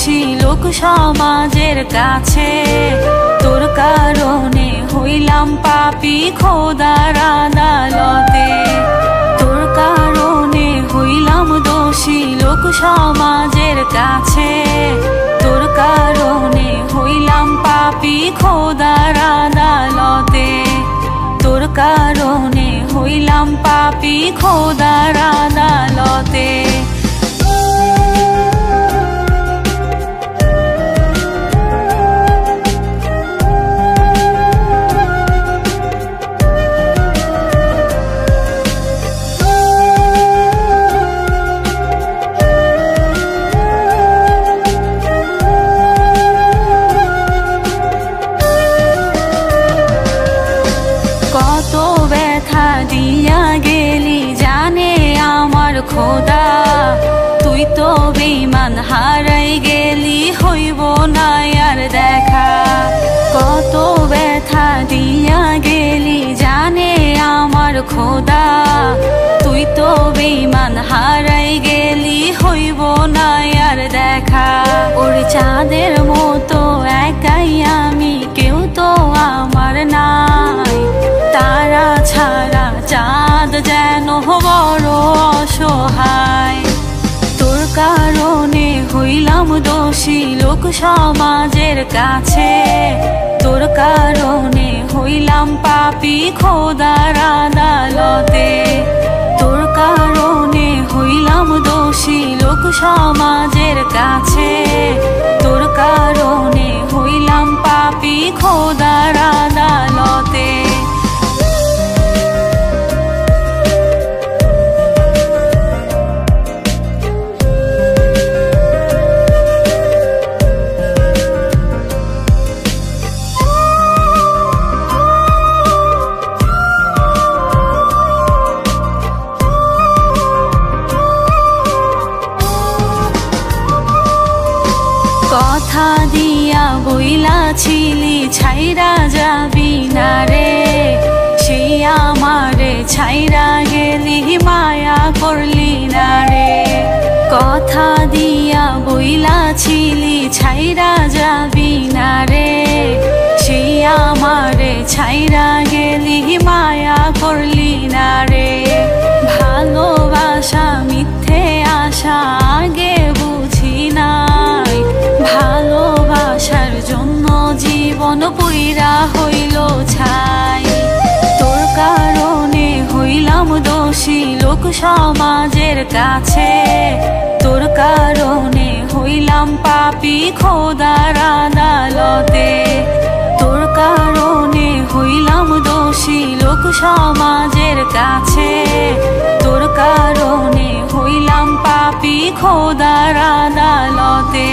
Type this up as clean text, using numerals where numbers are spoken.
দোষী লোক সমাজের কাছে, তোর কারণে হইলাম পাপী খোদার আদালতে। তোর কারণে হইলাম দোষী লোক সমাজের কাছে, তোর কারণে হইলাম পাপী খোদার আদালতে। তোর কারণে হইলাম পাপী খোদার আদালতে। কত ব্যথা দিয়া গেলি জানে আমার খোদা, তুই তো বেঈমান হারাই গেলি, হইব না আর দেখা। কত ব্যথা দিয়া গেলি জানে আমার খোদা, তুই তো বেঈমান হারাই গেলি, হইব না আর দেখা। ওর চাঁদের মতো একাই আমি, কেউ তো আমার নাই, তারা ছাড়া চাঁদ যেন বড় অসহায়। তোর কারণে হইলাম দোষী লোক সমাজের কাছে, তোর কারণে হইলাম পাপী খোদার আদালতে। তোর কারণে হইলাম দোষী লোক সমাজের কাছে, তোর কারণে হইলাম পাপী খোদার আদালতে। কথা দিয়া বইলাছিলি ছাইরা যাবি না রে, সেই আমারে ছাইরা গেলি, মায়া করলি না রে। কথা দিয়া বইলাছিলি ছাইরা যাবি না রে, সেই আমারে ছাইরা গেলি, মায়া করলি না রে। ভালোবাসা মিথ্যে আশা আগে বুঝি নাই, ভালোবাসার জন্য জীবন পুইরা হইল ছাই। তোর কারণে হইলাম দোষী লোক সমাজের কাছে, তোর কারণে হইলাম পাপী খোদার আদালতে। তোর কারণে হইলাম দোষী লোক সমাজের কাছে, তোর কারণে হইলাম পাপী খোদার আদালতে।